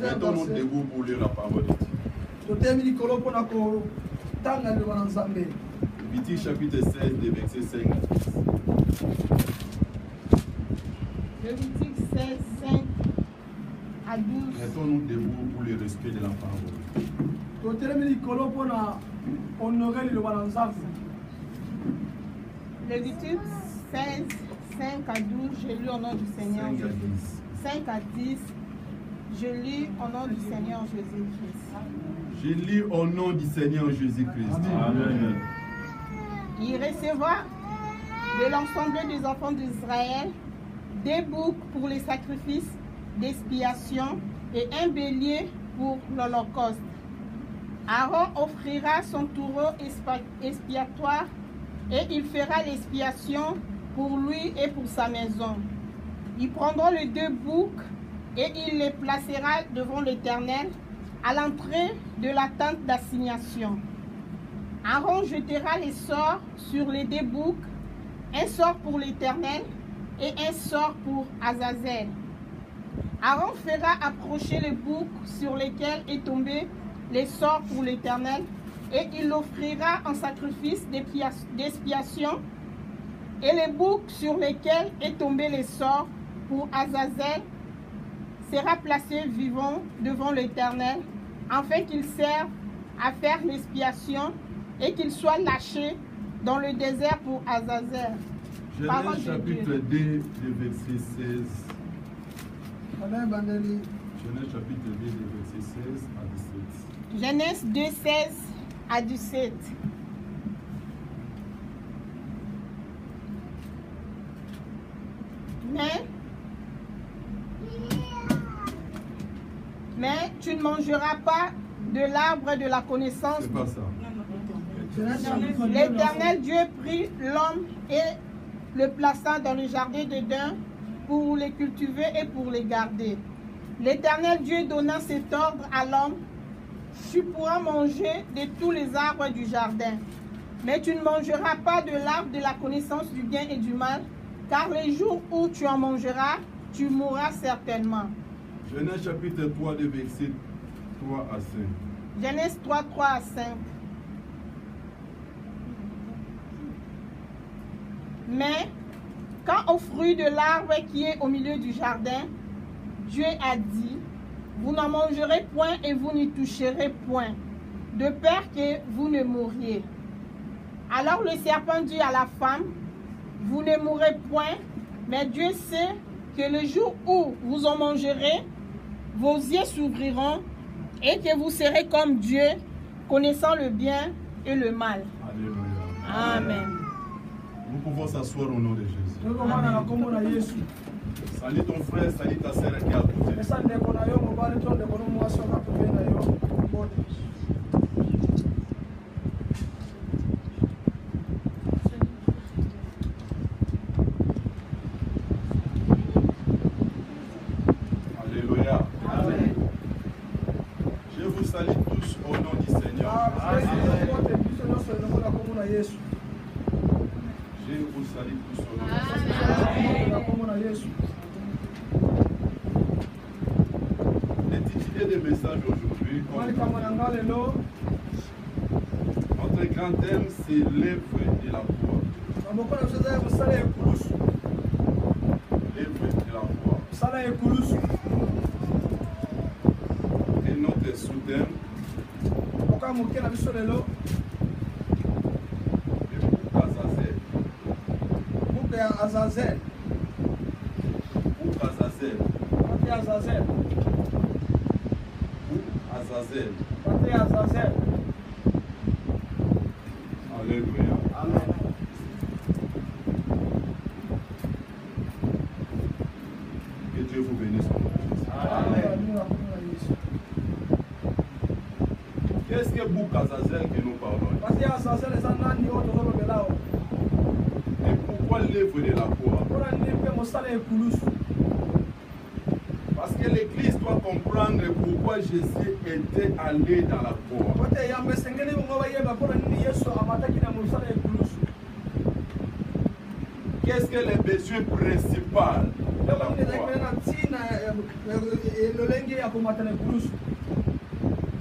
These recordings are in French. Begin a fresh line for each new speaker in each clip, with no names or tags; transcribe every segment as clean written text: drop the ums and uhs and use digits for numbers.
Mettons-nous debout pour lire la parole de Dieu. Lévitique chapitre 16, des versets 5 à 10.
Lévitique 16, 5 à 12.
Mettons-nous debout pour le respect de la parole.
Lévitique 16, 5 à 12, je lis au nom du Seigneur Jésus. 5 à 10, je lis au nom du Seigneur Jésus-Christ.
Je lis au nom du Seigneur Jésus-Christ. Amen.
Il recevra de l'ensemble des enfants d'Israël des boucs pour les sacrifices d'expiation et un bélier pour l'holocauste. Aaron offrira son taureau expiatoire et il fera l'expiation pour lui et pour sa maison. Ils prendront les deux boucs et il les placera devant l'Éternel à l'entrée de la tente d'assignation. Aaron jettera les sorts sur les deux boucs, un sort pour l'Éternel et un sort pour Azazel. Aaron fera approcher les boucs sur lesquels est tombé les sorts pour l'Éternel et il l'offrira en sacrifice d'expiation, et les boucs sur lesquels est tombé les sorts pour Azazel sera placé vivant devant l'Éternel, afin qu'il serve à faire l'expiation et qu'il soit lâché dans le désert pour Azazel.
Genèse chapitre 2, verset 16. Genèse chapitre 2, verset 16 à 17.
Genèse 2, 16 à 17. Mais tu ne mangeras pas de l'arbre de la connaissance.
C'est pas ça.
L'Éternel Dieu prit l'homme et le plaça dans le jardin d'Éden pour les cultiver et pour les garder. L'Éternel Dieu donna cet ordre à l'homme: tu pourras manger de tous les arbres du jardin, mais tu ne mangeras pas de l'arbre de la connaissance du bien et du mal, car les jours où tu en mangeras, tu mourras certainement.
Genèse chapitre 3, de versets 3 à 5.
Genèse 3, 3 à 5. Mais quand au fruit de l'arbre qui est au milieu du jardin, Dieu a dit: vous n'en mangerez point et vous n'y toucherez point, de peur que vous ne mouriez. Alors le serpent dit à la femme: vous ne mourrez point, mais Dieu sait que le jour où vous en mangerez, vos yeux s'ouvriront et que vous serez comme Dieu, connaissant le bien et le mal.
Alléluia.
Amen.
Nous pouvons s'asseoir au nom de Jésus.
Amen.
Salut ton frère, salut ta sœur qui est à côté. Alléluia. Amen. Je vous salue tous au nom du Seigneur. Je vous salue tous au nom du Seigneur. L'intitulé des messages aujourd'hui, notre grand thème, c'est l'œuvre de la foi. L'œuvre de la foi. Et notre sous-thème,
Azazel.
Azazel.
Azazel.
Azazel.
Azazel.
Alléluia.
Amen.
Que Dieu vous bénisse.
Amen.
Qu'est-ce que Bouk Azazel que nous parlons? Et pourquoi l'œuvre de la foi? Parce que l'Église doit comprendre pourquoi Jésus était allé dans la croix. Qu'est-ce que les besoins principaux de la croix?
lolenge ya komata na ekulusu.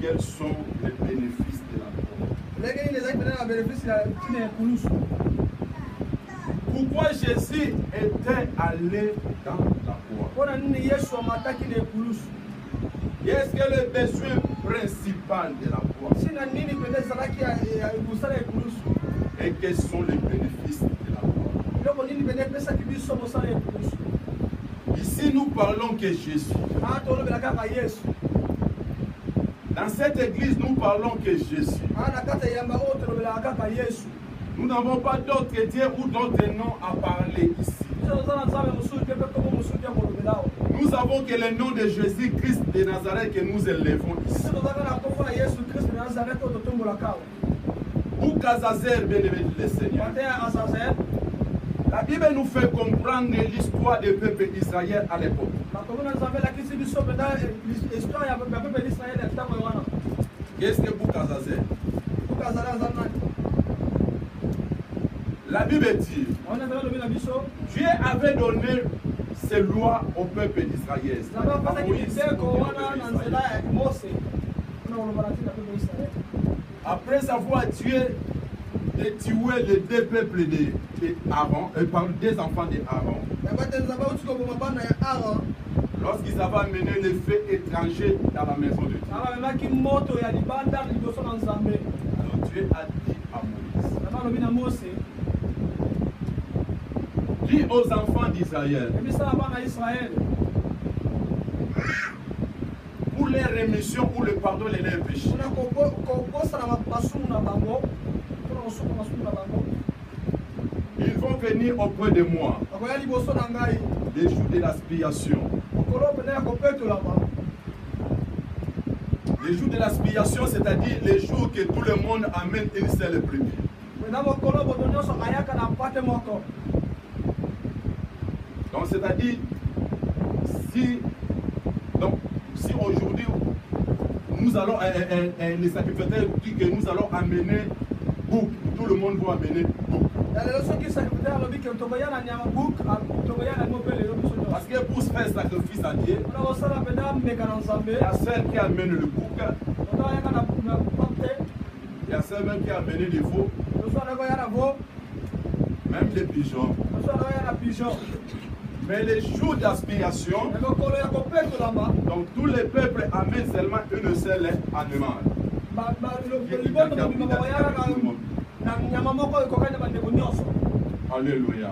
Quels sont les bénéfices de la croix?
Lolenge nini ezali pene na bénéfice ya ntina ya ekulusu.
Pourquoi Jésus était allé dans la croix?
Mpona nini Yesu amataki na ekulusu.
Qu'est-ce que le besoin principal de la croix?
Sina nini pene ezalaki ya mosala ya ekulusu.
Et quels sont les bénéfices de la croix?
Biloko nini pene epesaki biso mosala ya ekulusu.
Ici, nous parlons que Jésus.
Ah, tolobela kaka Yesu.
Dans cette église, nous parlons que Jésus.
Ah, na kata yamba oyo tolobela kaka Yesu.
Nous n'avons pas d'autres dieux ou d'autres noms à parler ici. Nous avons que le nom de Jésus-Christ de Nazareth que nous élevons ici. Ou Kazazer, bien-aimé du Seigneur. La Bible nous fait comprendre l'histoire du peuple d'Israël à l'époque. Qu'est-ce que Boukazazer? La Bible dit, Dieu avait donné ses lois au peuple d'Israël. Après avoir tué les deux peuples d'Aaron, des enfants d'Aaron, lorsqu'ils avaient amené les faits étrangers dans la maison de Dieu, alors Dieu a dit à Moïse, dis aux enfants d'Israël, pour les rémissions ou le pardon de leurs péchés, ils vont venir auprès de moi les jours de l'expiation. Les jours de l'expiation, c'est-à-dire les jours que tout le monde amène une seule brebis. Donc c'est-à-dire, si aujourd'hui nous allons, les sacrificateurs disent que nous allons amener bouc, tout le monde va amener bouc. Parce que pour faire sacrifice à Dieu, il y a celle qui amène le bouc, il y a celle même qui a amené les veaux, même les pigeons. Mais les jours d'aspiration, donc tous les peuples amènent seulement une seule animal. Alléluia.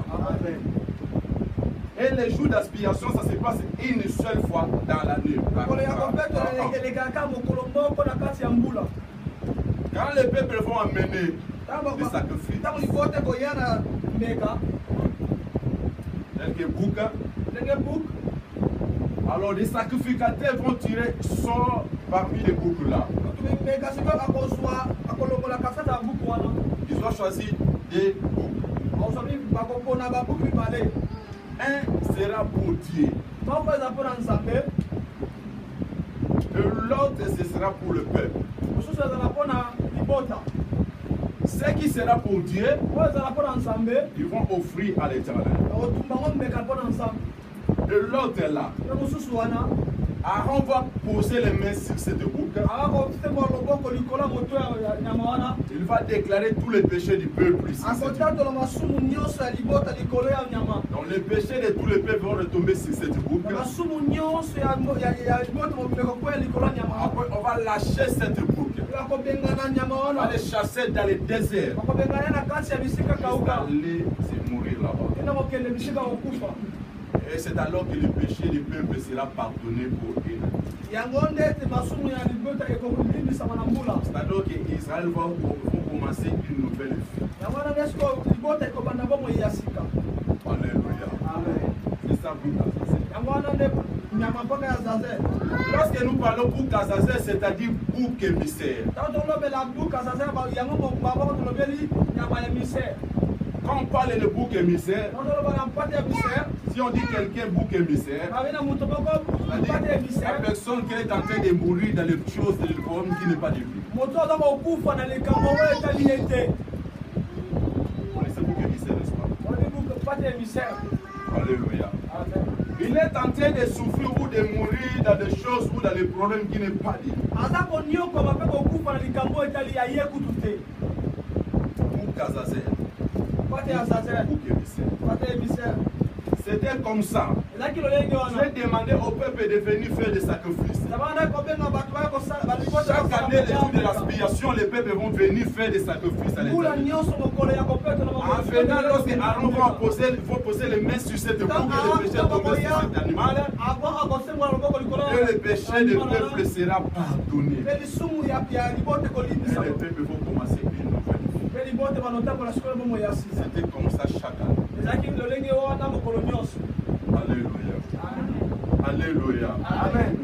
Et les jours d'aspiration, ça se passe une seule fois dans l'année. Quand les peuples vont amener les sacrifices, alors les sacrificateurs vont tirer sort parmi les boucles là. Ils ont choisi des boucles. Un sera pour Dieu. Et l'autre ce sera pour le peuple. Ce qui sera pour Dieu, ils vont offrir à l'Éternel. Et l'autre là, Aaron va poser les mains sur cette boucle. Il va déclarer tous les péchés du peuple ici. Donc les péchés de tous les peuples vont retomber sur cette boucle. Après on va lâcher cette boucle. On va les chasser dans les déserts. Ils vont aller se mourir là-bas. Et c'est alors que le péché du peuple sera pardonné pour eux. C'est-à-dire qu'Israël va commencer une nouvelle vie. Alléluia. C'est ça pour Kazazer. Lorsque nous parlons pour Kazazer, c'est-à-dire bouc émissaire. Quand on parle de bouc émissaire, si on dit quelqu'un bouc émissaire, la personne qui est en train de mourir dans les choses de l'homme qui n'est pas de lui. Vous connaissez bouc émissaire, n'est-ce pas? Alléluia. Il est en train de souffrir ou de mourir dans des choses ou dans des problèmes qui n'est pas dit. Pour Kazazel, c'était comme ça. J'ai demandé au peuple de venir faire des sacrifices. Chaque année, les jours de l'expiation, les peuples vont venir faire des sacrifices à l'Éternel. En venant, lorsque Aaron va poser les mains sur cette boucle, le péché tombera sur cet animal, et le péché du peuple sera pardonné. Et les peuples vont commencer une nouvelle vie. C'était comme ça chaque année. Alléluia. Alléluia. Amen.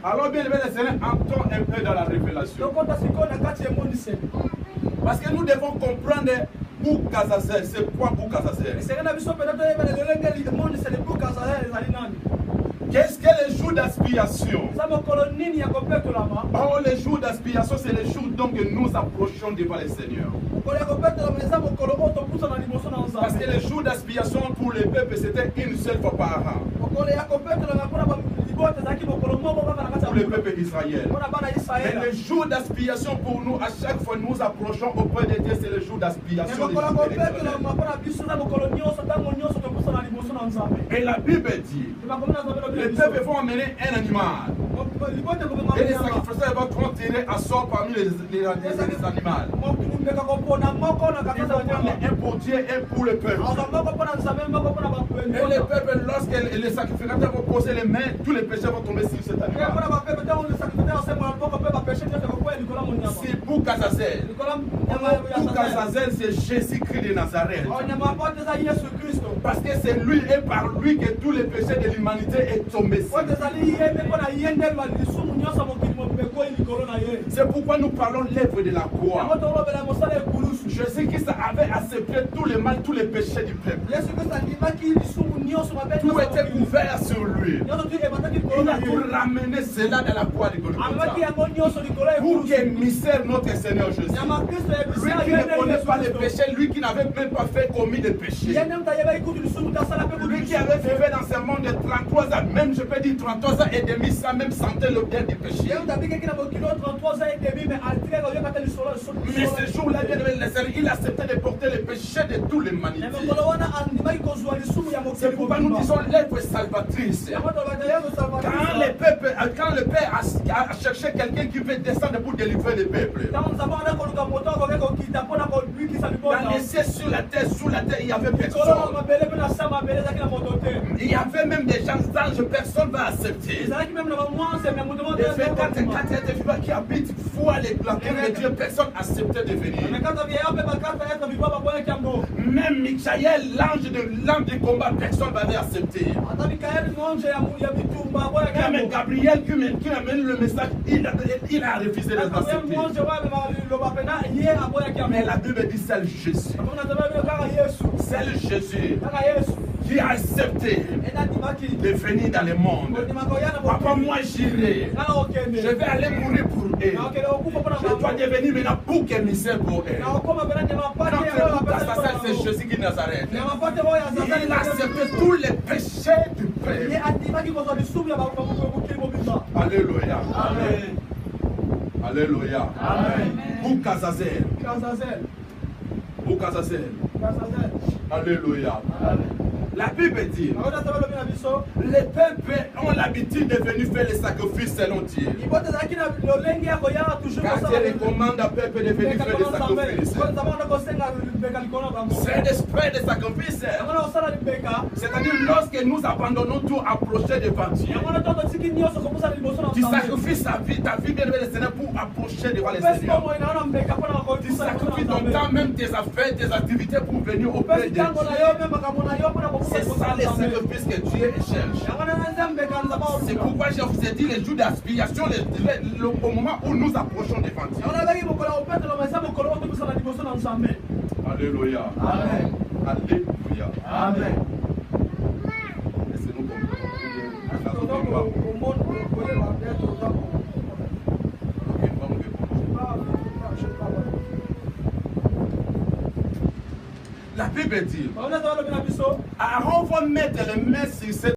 Alors bien, le Seigneur entend un peu dans la révélation. Parce que nous devons comprendre Boukazazel. C'est quoi Boukazazel? Qu'est-ce que les jours d'expiation? Oh, les jours d'expiation, c'est les jours donc que nous approchons devant le Seigneur. Parce que les jours d'expiation pour les peuples, c'était une seule fois par an. Pour le peuple d'Israël. Mais le jour d'expiation pour nous, à chaque fois nous approchons auprès de Dieu, c'est le jour d'expiation. Et la Bible dit, les peuples vont amener un animal. Et les sacrificateurs vont tirer à sort parmi les animaux. Ils vont prendre un pour Dieu et pour le peuple. Et le peuple, lorsque les sacrificateurs vont poser les mains, tous les péchés vont tomber sur cet animal. C'est Boukazazel. Boukazazel, c'est Jésus-Christ de Nazareth. Parce que c'est lui et par lui que tous les péchés de l'humanité est tombé. C'est pourquoi nous parlons l'œuvre de la croix. Jésus-Christ avait accepté tout le mal, tous les péchés du peuple. Tout était couvert sur lui. Il a tout ramené cela dans la croix de Golgotha. Pour que misère notre Seigneur Jésus. Lui qui ne connaît pas les péchés, lui qui n'avait même pas fait commis de péchés. Lui qui avait vécu dans ce monde de 33 ans, même je peux dire 33 ans et demi, sans même sentir l'odeur du péché. Mais ce jour-là, il acceptait de porter les péchés de toute l'humanité. C'est pourquoi nous disons l'œuvre salvatrice. Quand le Père a cherché quelqu'un qui veut descendre pour délivrer le peuple. Dans les cieux, sur la terre, il y avait personne. Il y avait même des gens d'ange, personne ne va accepter. Les 24 qui habitent foi les plantains de Dieu, personne n'acceptait de venir. Même Michael, l'ange du combat, personne ne va accepter. Même Gabriel qui amène le message, il a refusé de l'accepter. Mais la Bible dit c'est Jésus. C'est Jésus qui a accepté de venir dans le monde. Papa, moi j'irai. Je vais aller mourir pour eux. Je dois devenir maintenant bouc émissaire pour eux. Notre assassin, c'est Jésus qui est Nazareth. Il a accepté tous les péchés du peuple. Alléluia. Amen. Alléluia. Amen. Boukazazel. Boukazazel. Alléluia. La Bible dit, les peuples ont l'habitude de venir faire les sacrifices selon Dieu. Quand Dieu recommande au peuple de venir faire des sacrifices, c'est l'esprit des sacrifices. C'est-à-dire lorsque nous abandonnons tout, approcher devant Dieu. Tu sacrifies ta vie bien devant le Seigneur pour approcher devant le Seigneur. Tu sacrifies ton temps, même tes affaires, tes activités pour venir auprès de Dieu. C'est ça les sacrifices que Dieu cherche. C'est pourquoi je vous ai dit les jours d'expiation, au moment où nous approchons devant Dieu. Alléluia. Amen. Alléluia. Amen. Laissez-nous comprendre. La Bible dit, Aaron va mettre les mains sur cette